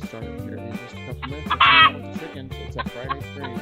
start here in just a couple minutes. Let's hang out with the chickens. It's a Friday stream.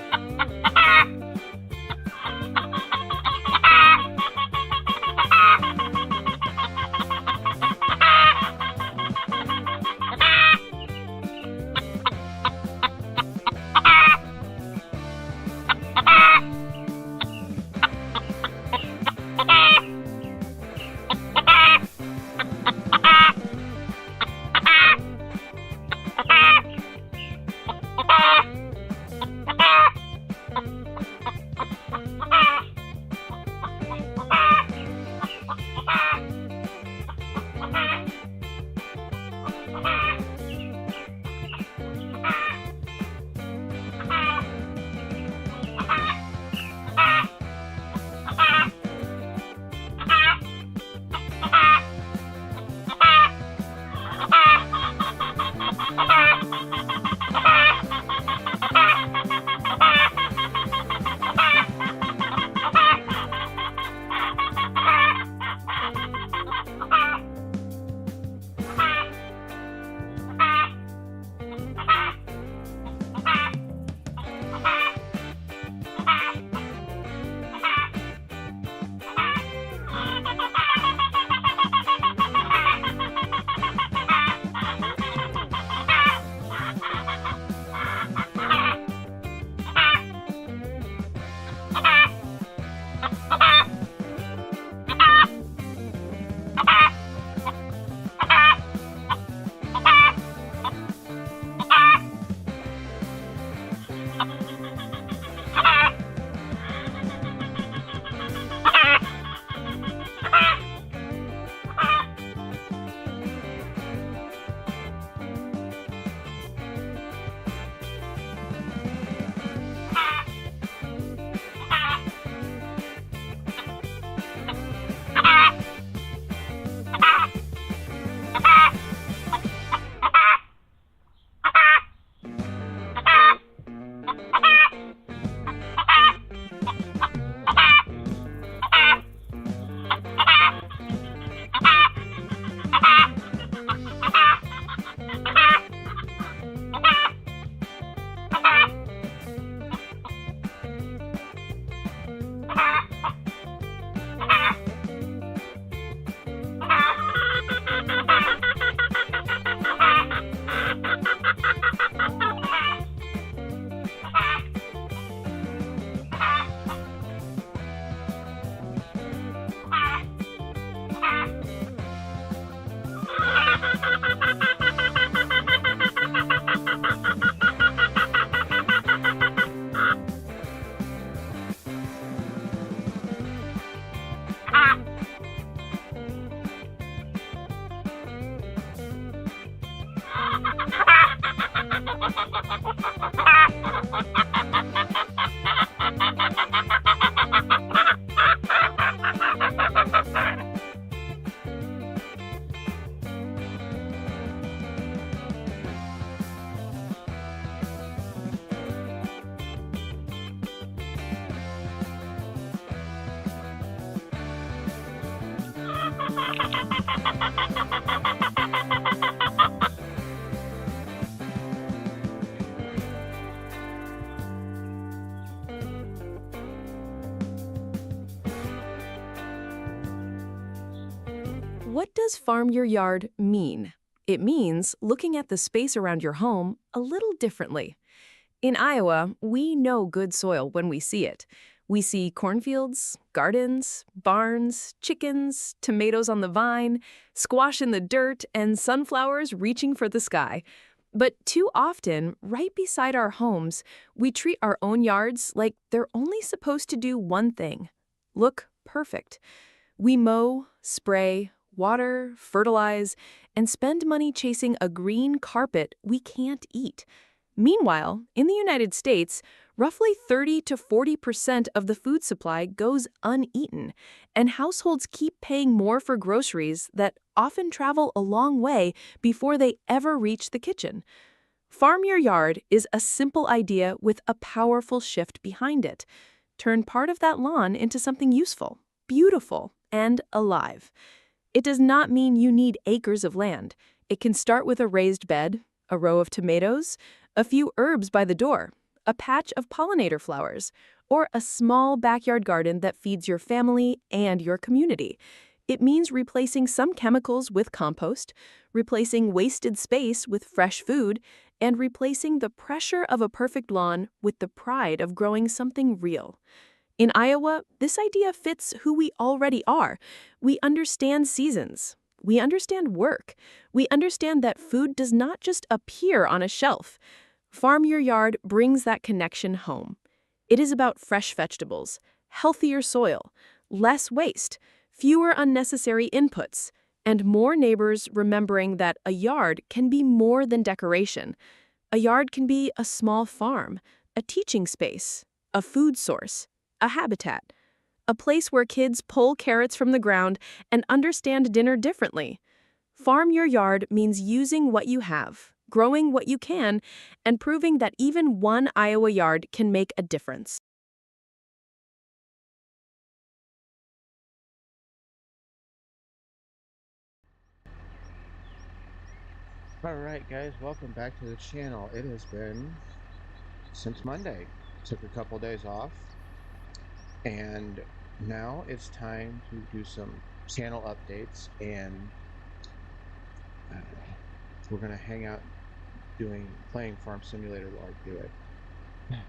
What does farm your yard mean? It means looking at the space around your home a little differently. In Iowa, we know good soil when we see it. We see cornfields, gardens, barns, chickens, tomatoes on the vine, squash in the dirt, and sunflowers reaching for the sky. But too often, right beside our homes, we treat our own yards like they're only supposed to do one thing: look perfect. We mow, spray, water, fertilize, and spend money chasing a green carpet we can't eat. Meanwhile, in the United States, roughly 30 to 40% of the food supply goes uneaten, and households keep paying more for groceries that often travel a long way before they ever reach the kitchen. Farm Your Yard is a simple idea with a powerful shift behind it. Turn part of that lawn into something useful, beautiful, and alive. It does not mean you need acres of land. It can start with a raised bed, A row of tomatoes? A few herbs by the door? A patch of pollinator flowers? Or a small backyard garden that feeds your family and your community? It means replacing some chemicals with compost, replacing wasted space with fresh food, and replacing the pressure of a perfect lawn with the pride of growing something real. In Iowa, this idea fits who we already are. We understand seasons. We understand work. We understand that food does not just appear on a shelf. Farm Your Yard brings that connection home. It is about fresh vegetables, healthier soil, less waste, fewer unnecessary inputs, and more neighbors remembering that a yard can be more than decoration. A yard can be a small farm, a teaching space, a food source, a habitat, a place where kids pull carrots from the ground and understand dinner differently. Farm Your Yard means using what you have, growing what you can, and proving that even one Iowa yard can make a difference. Alright guys, welcome back to the channel. It has been since Monday. Took a couple days off, and now it's time to do some channel updates, and we're gonna hang out playing Farm Simulator while I do it.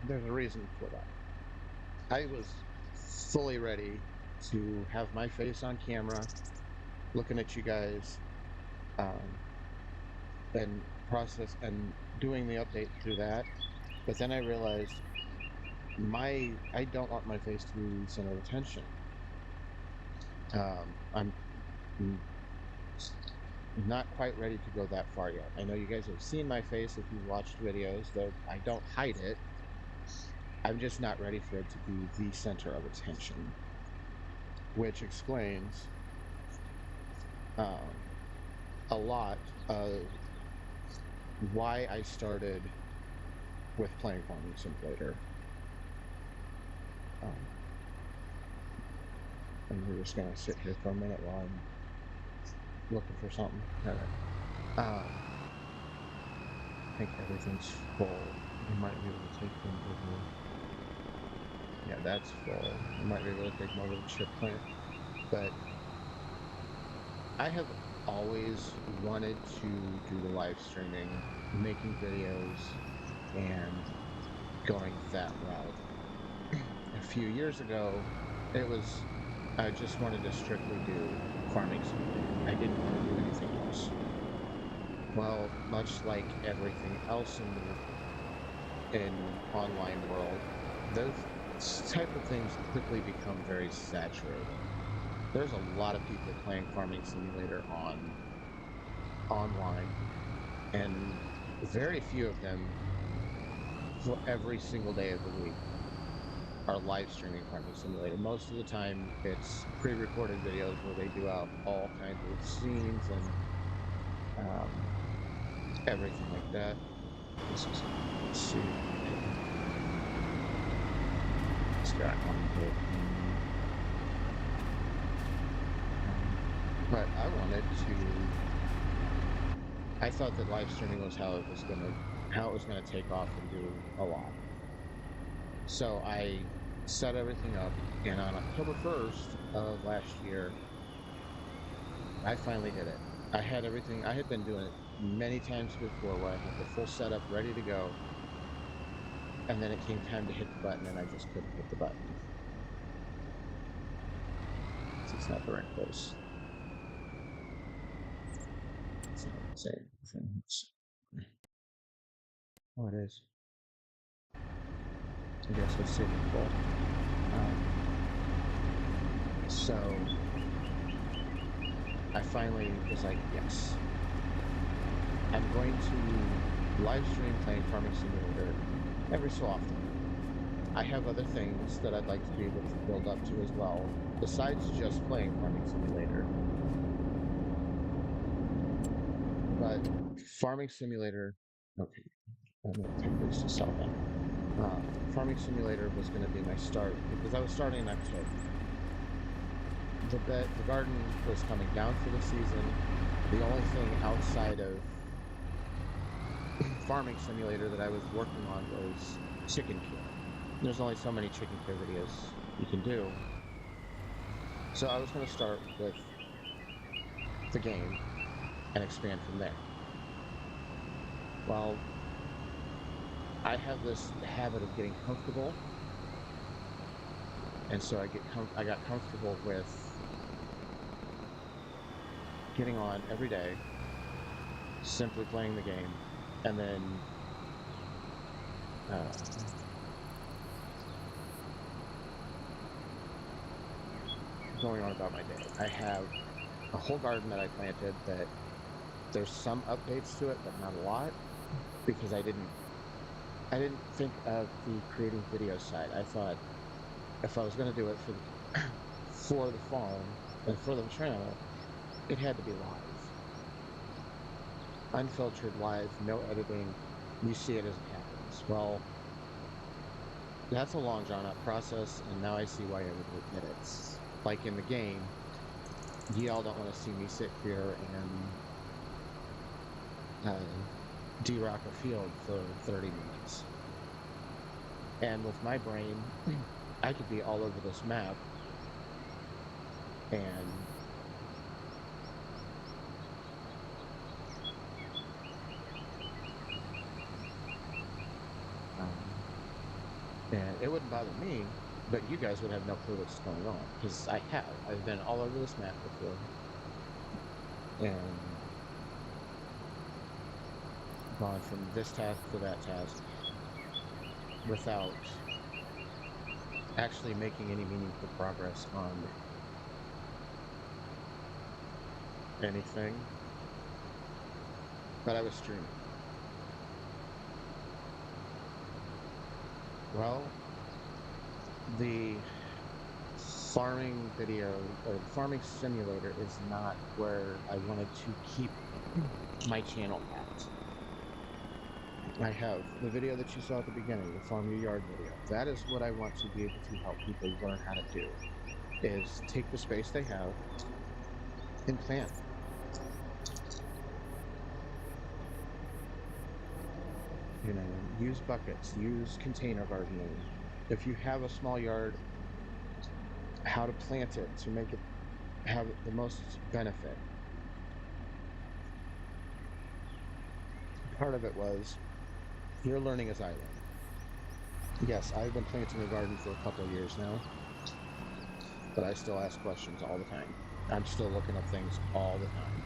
There's a reason for that. I was fully ready to have my face on camera, looking at you guys, and process and doing the update through that. But then I realized I don't want my face to be the center of attention. I'm not quite ready to go that far yet. I know you guys have seen my face if you've watched videos, though I don't hide it. I'm just not ready for it to be the center of attention, which explains a lot of why I started with playing Farming Simulator. And we're just gonna sit here for a minute while I'm looking for something. Alright. I think everything's full. You might be able to take them over. Yeah, that's full. You might be able to take them over the chip plant. But I have always wanted to do the live streaming, making videos, and going that route. A few years ago, I just wanted to strictly do Farming Simulator. I didn't want to do anything else. Well, much like everything else in online world, those type of things quickly become very saturated. There's a lot of people playing Farming Simulator online, and very few of them every single day of the week are live streaming Farming Simulator. Most of the time it's pre-recorded videos where they do out all kinds of scenes and everything like that. Let's see. This guy on it. But I thought that live streaming was how it was gonna take off and do a lot. So I set everything up, and on October 1st of last year, I finally did it. I had everything. I had been doing it many times before where I had the full setup ready to go, and then it came time to hit the button, and I just couldn't hit the button. It's not the right place. It's not the same thing. Oh, it is. I guess it's super cool. So I finally was like, yes, I'm going to live stream playing Farming Simulator every so often. I have other things that I'd like to be able to build up to as well, besides just playing Farming Simulator. But Farming Simulator, okay, I'm going to take this to sell them. Farming Simulator was going to be my start because I was starting in October. The garden was coming down for the season. The only thing outside of farming simulator that I was working on was chicken care. There's only so many chicken care videos you can do. So I was going to start with the game and expand from there. Well, I have this habit of getting comfortable, and so I got comfortable with getting on every day, simply playing the game, and then going on about my day. I have a whole garden that I planted that there's some updates to it, but not a lot, because I didn't think of the creating video side. I thought if I was going to do it for for the farm and for the channel, it had to be live, unfiltered, live, no editing. You see it as it happens. Well, that's a long drawn out process, and now I see why everybody did it. Like in the game, y'all don't want to see me sit here and de-rock a field for 30 minutes. And with my brain, I could be all over this map and it wouldn't bother me, but you guys would have no clue what's going on, because I've been all over this map before, and gone from this task to that task without actually making any meaningful progress on anything. But I was streaming. Well, the farming video, or the farming simulator, is not where I wanted to keep my channel at. I have the video that you saw at the beginning, the Farm Your Yard video. That is what I want to be able to help people learn how to do, is take the space they have and plant. You know, use buckets, use container gardening. If you have a small yard, how to plant it to make it have the most benefit. Part of it was you're learning as I learn. Yes, I've been planting a garden for a couple of years now, but I still ask questions all the time. I'm still looking up things all the time.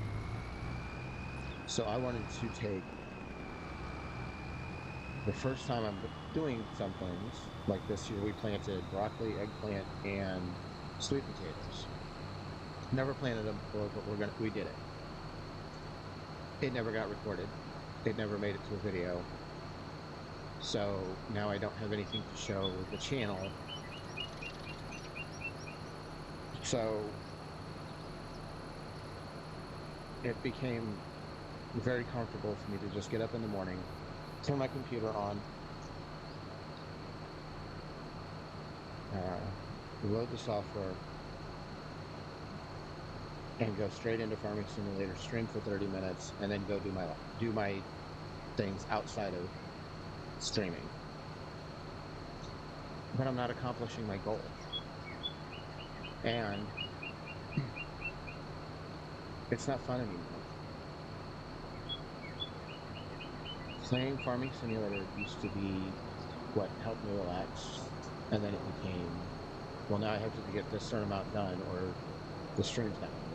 So I wanted to take the first time I'm doing some things, like this year we planted broccoli, eggplant, and sweet potatoes. Never planted them before, but we did it. It never got recorded. It never made it to a video. So now I don't have anything to show the channel. So it became very comfortable for me to just get up in the morning, turn my computer on, load the software, and go straight into Farming Simulator, stream for 30 minutes, and then go do my things outside of streaming. But I'm not accomplishing my goal. And it's not fun anymore. Playing Farming Simulator used to be what helped me relax, and then it became, well, now I have to get this certain amount done, or the stream's not going to go.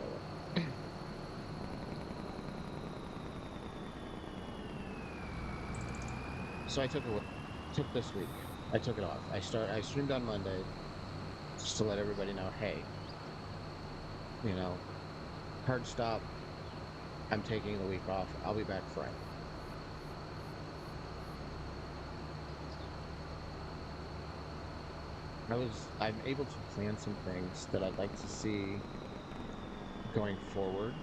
So I took this week. I took it off. I streamed on Monday just to let everybody know, hey, you know, hard stop. I'm taking the week off. I'll be back Friday. I'm able to plan some things that I'd like to see going forward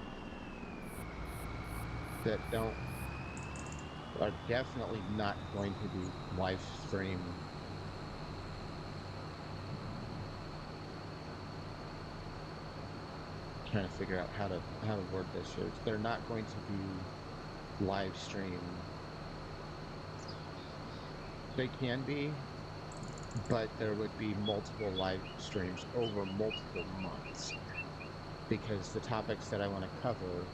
that are definitely not going to be live stream. Trying to figure out how to word this here. They're not going to be live stream They can be, but there would be multiple live streams over multiple months because the topics that I want to cover,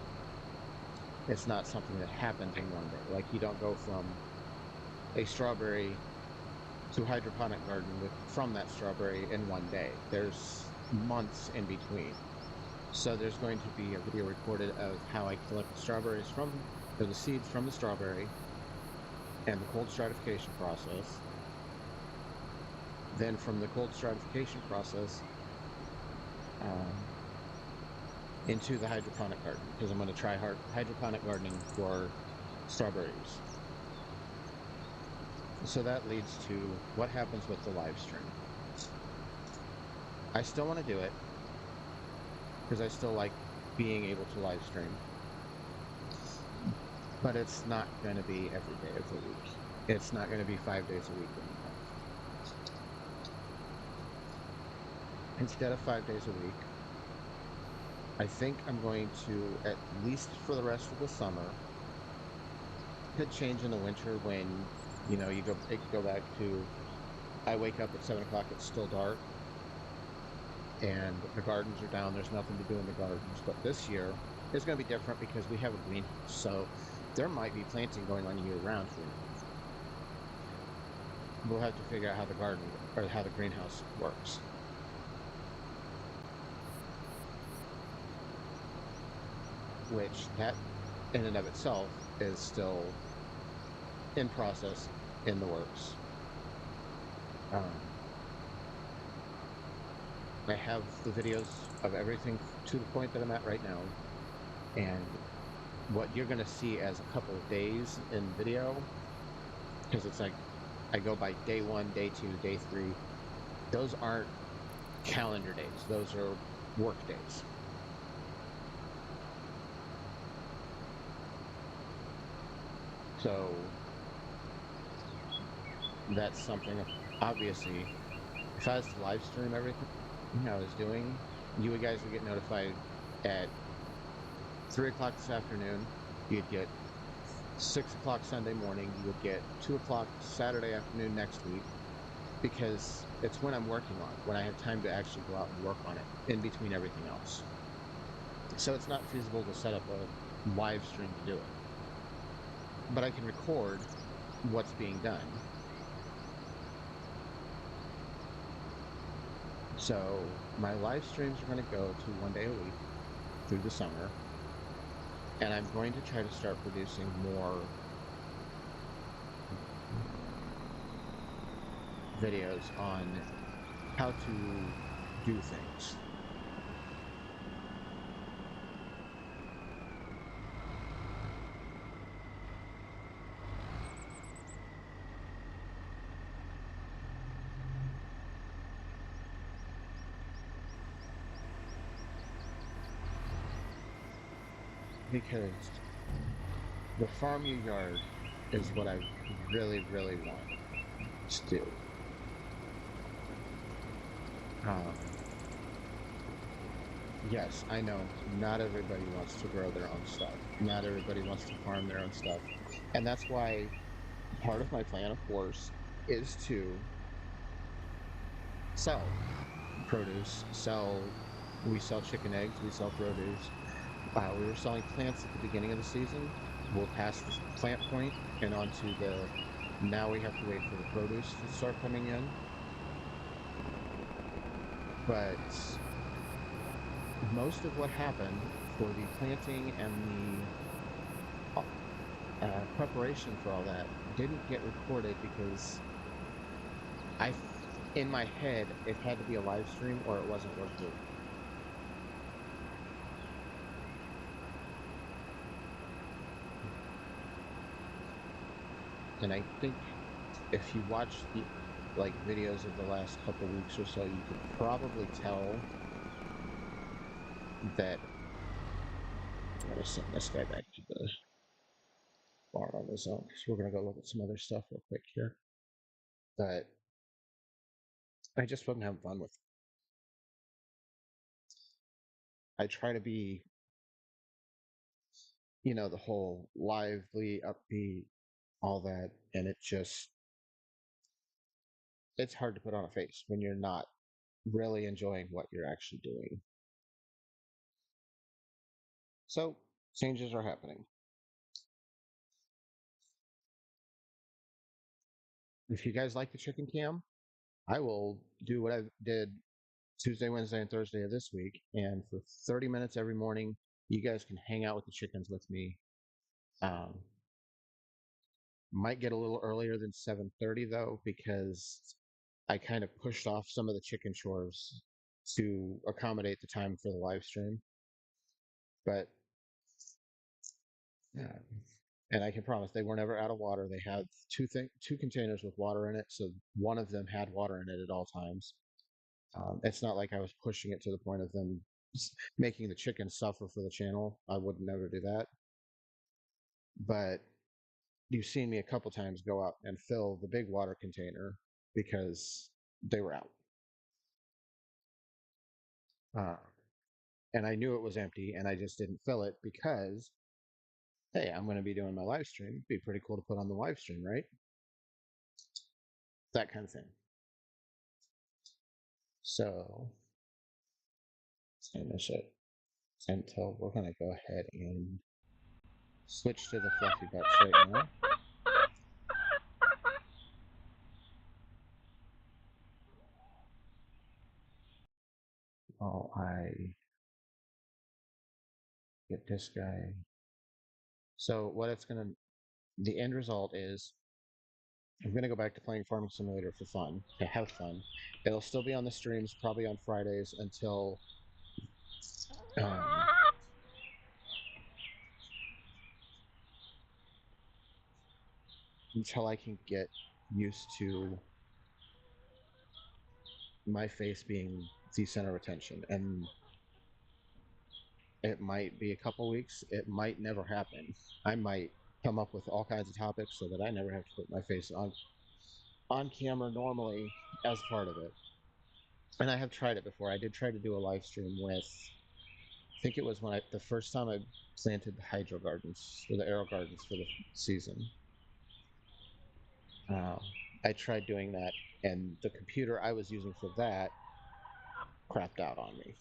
it's not something that happens in one day. Like you don't go from a strawberry to hydroponic garden with from that strawberry in one day. There's months in between. So there's going to be a video recorded of how I collect the strawberries from or the seeds from the strawberry and the cold stratification process. Then from the cold stratification process um, into the hydroponic garden because I'm going to try hydroponic gardening for strawberries. So that leads to what happens with the live stream. I still want to do it because I still like being able to live stream, but it's not going to be every day of the week. It's not going to be 5 days a week anymore. Instead of 5 days a week, I think I'm going to, at least for the rest of the summer, could change in the winter when, it could go back to, I wake up at 7 o'clock, it's still dark, and the gardens are down, there's nothing to do in the gardens. But this year is going to be different because we have a greenhouse. So there might be planting going on year round here. We'll have to figure out how the garden or how the greenhouse works. Which that in and of itself is still in process in the works. Um, I have the videos of everything to the point that I'm at right now, and what you're going to see as a couple of days in video, because it's like I go by day one, day two, day three. Those aren't calendar days; those are work days. So that's something. Obviously, if I was to live stream everything I was doing, you guys would get notified at 3 o'clock this afternoon. You'd get 6 o'clock Sunday morning. You would get 2 o'clock Saturday afternoon next week because it's when I'm working on it, when I have time to actually go out and work on it in between everything else. So it's not feasible to set up a live stream to do it. But I can record what's being done. So my live streams are going to go to 1 day a week through the summer. And I'm going to try to start producing more videos on how to do things. Because the farm your yard is what I really, really want to do. Um, yes, I know not everybody wants to grow their own stuff. Not everybody wants to farm their own stuff. And that's why part of my plan, of course, is to sell produce, we sell chicken eggs, we sell produce. We were selling plants at the beginning of the season. We'll pass the plant point and onto the, now we have to wait for the produce to start coming in. But most of what happened for the planting and the preparation for all that didn't get recorded because I, in my head, it had to be a live stream or it wasn't worth doing. And I think if you watch the videos of the last couple weeks or so, you could probably tell that I'm gonna send this guy back to the bar on his own because we're gonna go look at some other stuff real quick here. But I just wasn't having fun with it. I try to be, the whole lively, upbeat, all that, and it just it's hard to put on a face when you're not really enjoying what you're actually doing. So changes are happening. If you guys like the chicken cam, I will do what I did Tuesday, Wednesday, and Thursday of this week. And for 30 minutes every morning, you guys can hang out with the chickens with me. Um, might get a little earlier than 7:30 though, because I kind of pushed off some of the chicken chores to accommodate the time for the live stream. But yeah, and I can promise they were never out of water. They had two containers with water in it, so one of them had water in it at all times. It's not like I was pushing it to the point of them making the chickens suffer for the channel. I would never do that. But you've seen me a couple times go out and fill the big water container because they were out. Uh, and I knew it was empty, and I just didn't fill it because, hey, I'm going to be doing my live stream. It'd be pretty cool to put on the live stream, right? That kind of thing. So, finish it until we're going to go ahead and switch to the fluffy butts right now. Oh, I get this guy. So what it's going to, the end result is I'm going to go back to playing Farming Simulator for fun, to have fun. It'll still be on the streams, probably on Fridays um, until I can get used to my face being the center of attention. And it might be a couple weeks. It might never happen. I might come up with all kinds of topics so that I never have to put my face on camera normally as part of it. And I have tried it before. I did try to do a live stream with, I think it was when the first time I planted the hydro gardens or the arrow gardens for the season. Um, I tried doing that, and the computer I was using for that crapped out on me.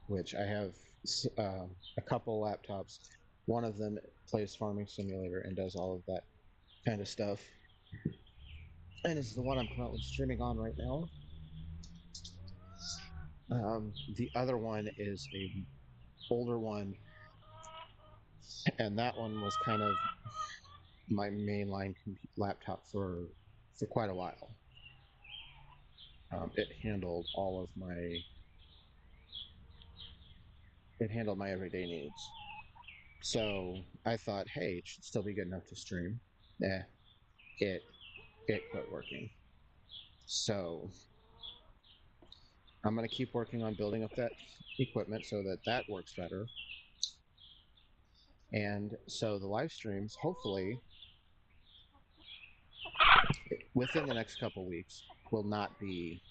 Which I have a couple laptops. One of them plays Farming Simulator and does all of that kind of stuff, and is the one I'm currently streaming on right now. The other one is a older one, and that one was kind of my mainline laptop for quite a while. It handled all of my everyday needs. So I thought, hey, it should still be good enough to stream. Eh, it it quit working. So I'm going to keep working on building up that equipment so that that works better. And so the live streams, hopefully, within the next couple weeks, will not be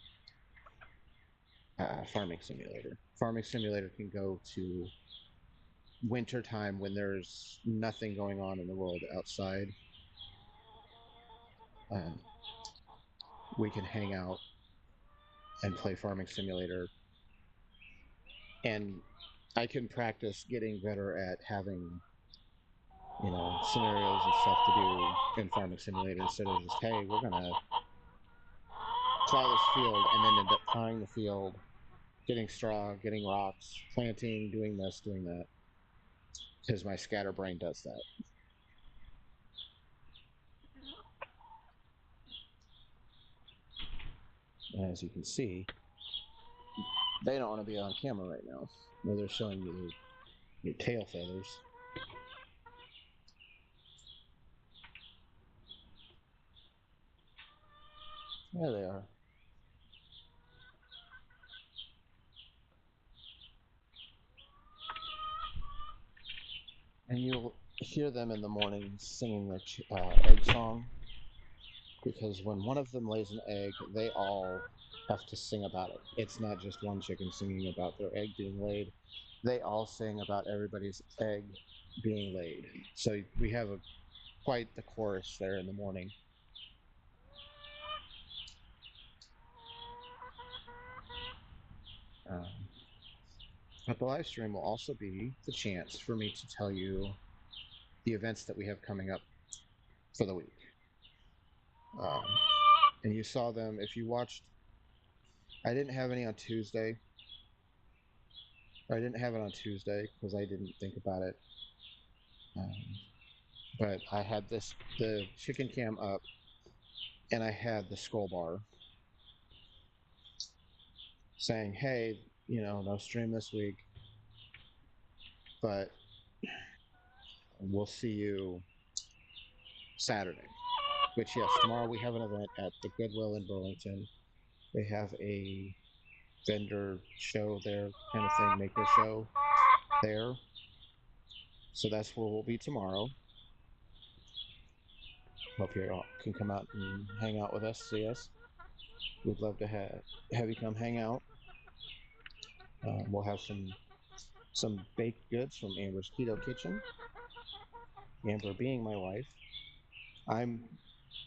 Farming Simulator. Farming Simulator can go to winter time when there's nothing going on in the world outside. Um, we can hang out and play Farming Simulator, and I can practice getting better at having scenarios and stuff to do in Farming Simulator instead of just, hey, we're gonna plow this field and then end up plowing the field, getting straw, getting rocks, planting, doing this, doing that, because my scatterbrain does that. And as you can see, they don't want to be on camera right now, where they're showing you your tail feathers. There they are. And you'll hear them in the morning singing their egg song, because when one of them lays an egg, they all have to sing about it. It's not just one chicken singing about their egg being laid. They all sing about everybody's egg being laid. So we have quite the chorus there in the morning. Um, but the live stream will also be the chance for me to tell you the events that we have coming up for the week. Um, and you saw them if you watched. I didn't have any on Tuesday. I didn't have it on Tuesday because I didn't think about it. Um, but I had the chicken cam up, and I had the scroll bar saying, "Hey, no stream this week, but we'll see you Saturday." Which, yes, tomorrow we have an event at the Goodwill in Burlington. They have a vendor show there, kind of thing, maker show there. So that's where we'll be tomorrow. Hope you all can come out and hang out with us, see us. We'd love to have you come hang out. We'll have some baked goods from Amber's Keto Kitchen. Amber being my wife, I'm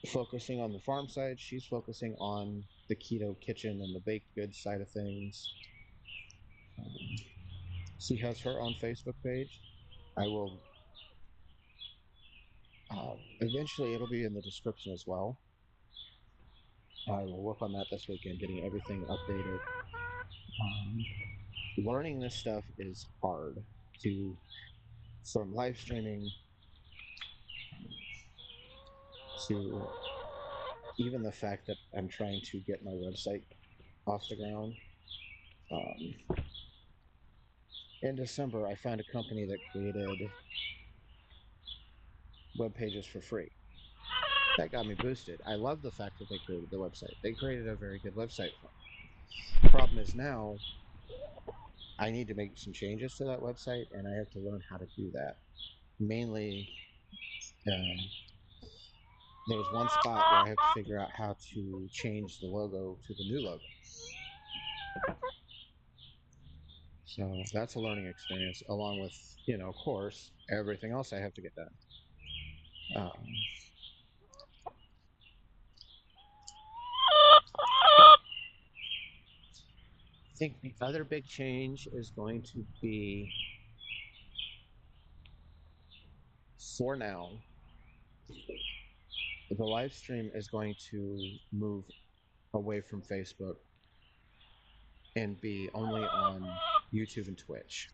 focusing on the farm side. She's focusing on the keto kitchen and the baked goods side of things. Um, she has her own Facebook page. I will eventually it'll be in the description as well. I will work on that this weekend, getting everything updated. Um, Learning this stuff is hard to from live streaming to even the fact that I'm trying to get my website off the ground. Um, in December, I found a company that created web pages for free. That got me boosted. I love the fact that they created the website. They created a very good website for me. Problem is now I need to make some changes to that website, and I have to learn how to do that. Mainly, um, there's one spot where I have to figure out how to change the logo to the new logo. So that's a learning experience, along with, of course, everything else I have to get done. Um, I think the other big change is going to be, for now, the live stream is going to move away from Facebook and be only on YouTube and Twitch.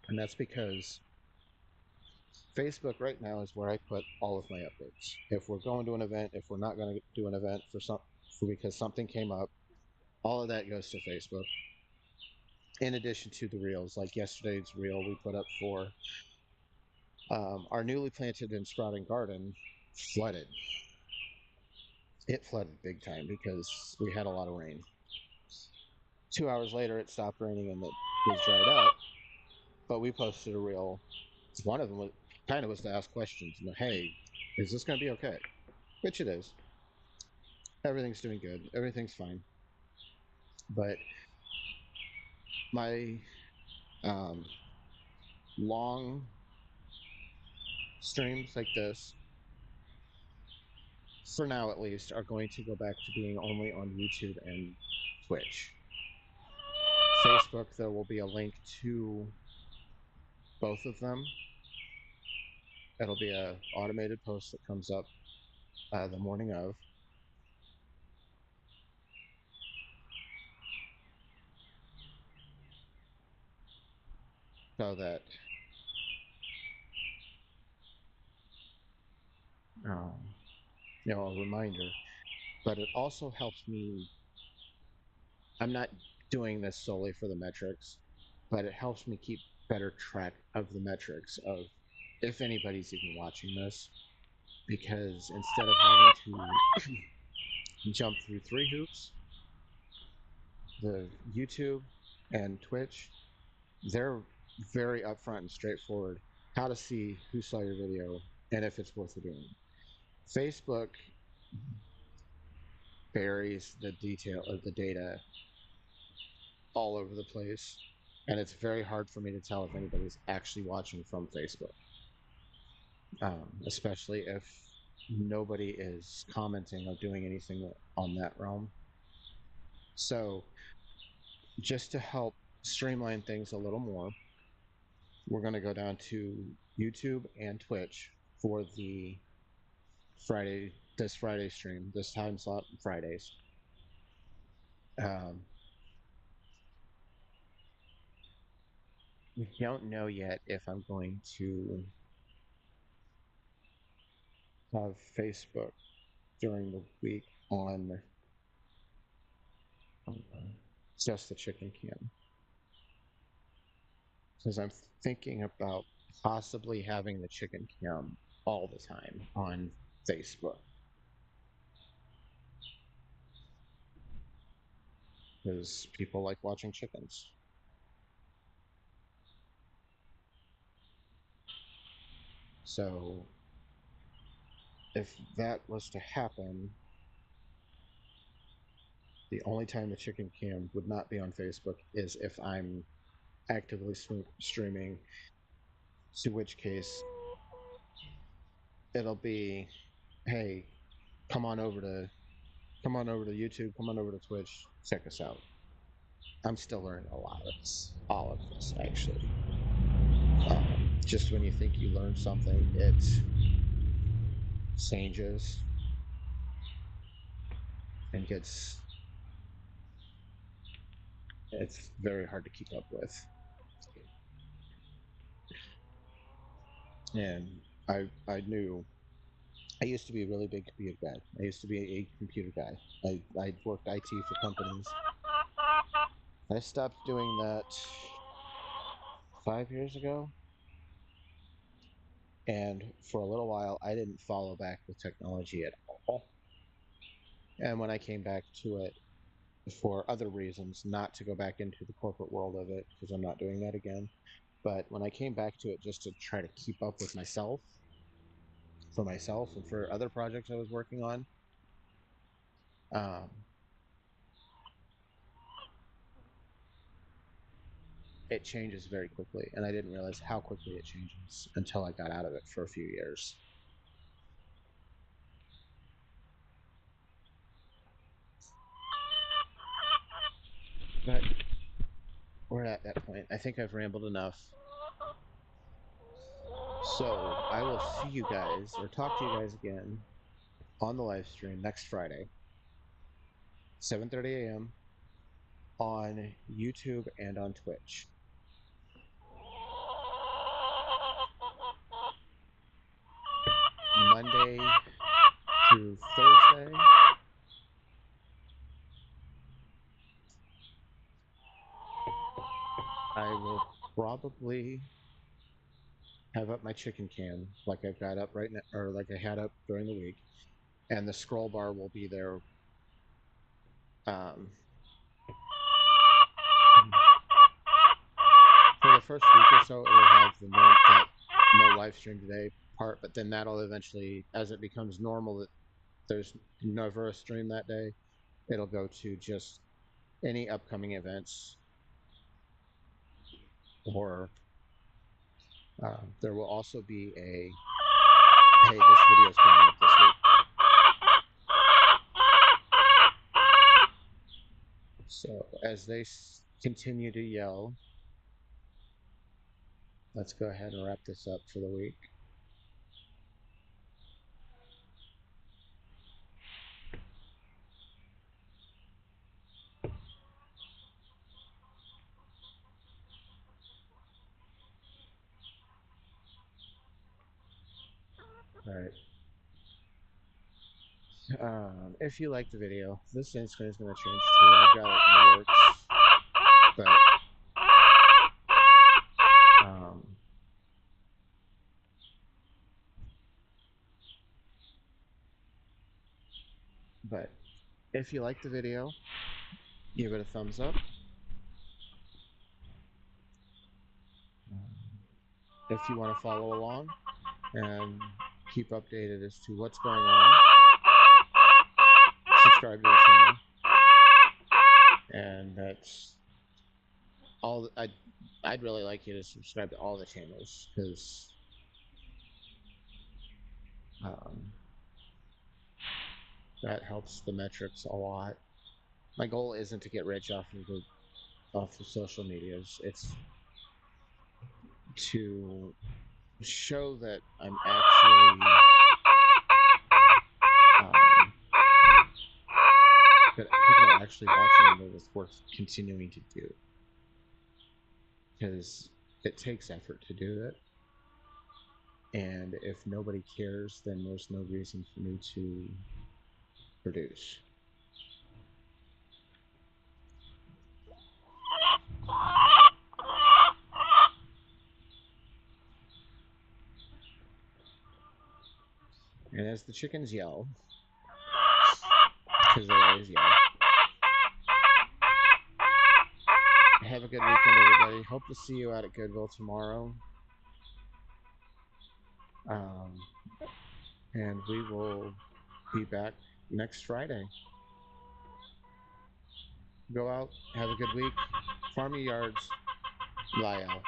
And that's because Facebook right now is where I put all of my updates. If we're going to an event, if we're not going to do an event for because something came up, all of that goes to Facebook. In addition to the reels, like yesterday's reel we put up for our newly planted and sprouting garden flooded. It flooded big time because we had a lot of rain. 2 hours later, it stopped raining and it was dried up. But we posted a reel. One of them was to ask questions. Hey, is this going to be okay? Which it is. Everything's doing good. Everything's fine. But my um, long streams like this, for now at least, are going to go back to being only on YouTube and Twitch. Facebook, there will be a link to both of them. It'll be a automated post that comes up the morning of. So that um, a reminder. But it also helps me. I'm not doing this solely for the metrics, but it helps me keep better track of the metrics of if anybody's even watching this. Because instead of having to jump through three hoops, the YouTube and Twitch, they're very upfront and straightforward. How to see who saw your video and if it's worth doing. Facebook buries the detail of the data all over the place, and it's very hard for me to tell if anybody's actually watching from Facebook, especially if nobody is commenting or doing anything on that realm. So just to help streamline things a little more, we're going to go down to YouTube and Twitch for the Friday stream, this time slot Fridays. Um, we don't know yet if I'm going to have Facebook during the week on just the chicken cam, because I'm thinking about possibly having the chicken cam all the time on Facebook, because people like watching chickens. So if that was to happen, the only time the chicken cam would not be on Facebook is if I'm actively streaming, to which case it'll be, hey, come on over to YouTube, come on over to Twitch, check us out. I'm still learning a lot of this, all of this actually. Just when you think you learned something, it changes and it's very hard to keep up with. And I knew I used to be a really big computer guy. I used to be a computer guy. I worked IT for companies. I stopped doing that 5 years ago, and for a little while, I didn't follow back with technology at all. And when I came back to it for other reasons, not to go back into the corporate world of it, because I'm not doing that again, but when I came back to it just to try to keep up with myself, for myself and for other projects I was working on, um, it changes very quickly. And I didn't realize how quickly it changes until I got out of it for a few years. But we're at that point. I think I've rambled enough. So I will see you guys or talk to you guys again on the live stream next Friday, 7:30 a.m. on YouTube and on Twitch. Monday through Thursday, I will probably have up my chicken can like I've got up right now, or like I had up during the week, and the scroll bar will be there. Um, for the first week or so, it'll have that no live stream today part, but then that'll eventually, as it becomes normal that there's never a stream that day, it'll go to just any upcoming events, or there will also be a, hey, this video is coming up this week. So as they continue to yell, let's go ahead and wrap this up for the week. All right. If you like the video, this end screen is going to change too. I've got it in the works, but but if you like the video, give it a thumbs up. If you want to follow along and keep updated as to what's going on, subscribe to the channel. And that's all. I'd really like you to subscribe to all the channels, because That helps the metrics a lot. My goal isn't to get rich off of social medias. It's to show that I'm actually um, that people are actually watching and that it's worth continuing to do, because it takes effort to do it. And if nobody cares, then there's no reason for me to produce. And as the chickens yell, because they always yell, have a good weekend, everybody. Hope to see you out at Goodwill tomorrow. Um, and we will be back next Friday. Go out, have a good week, farm your yards, lie out.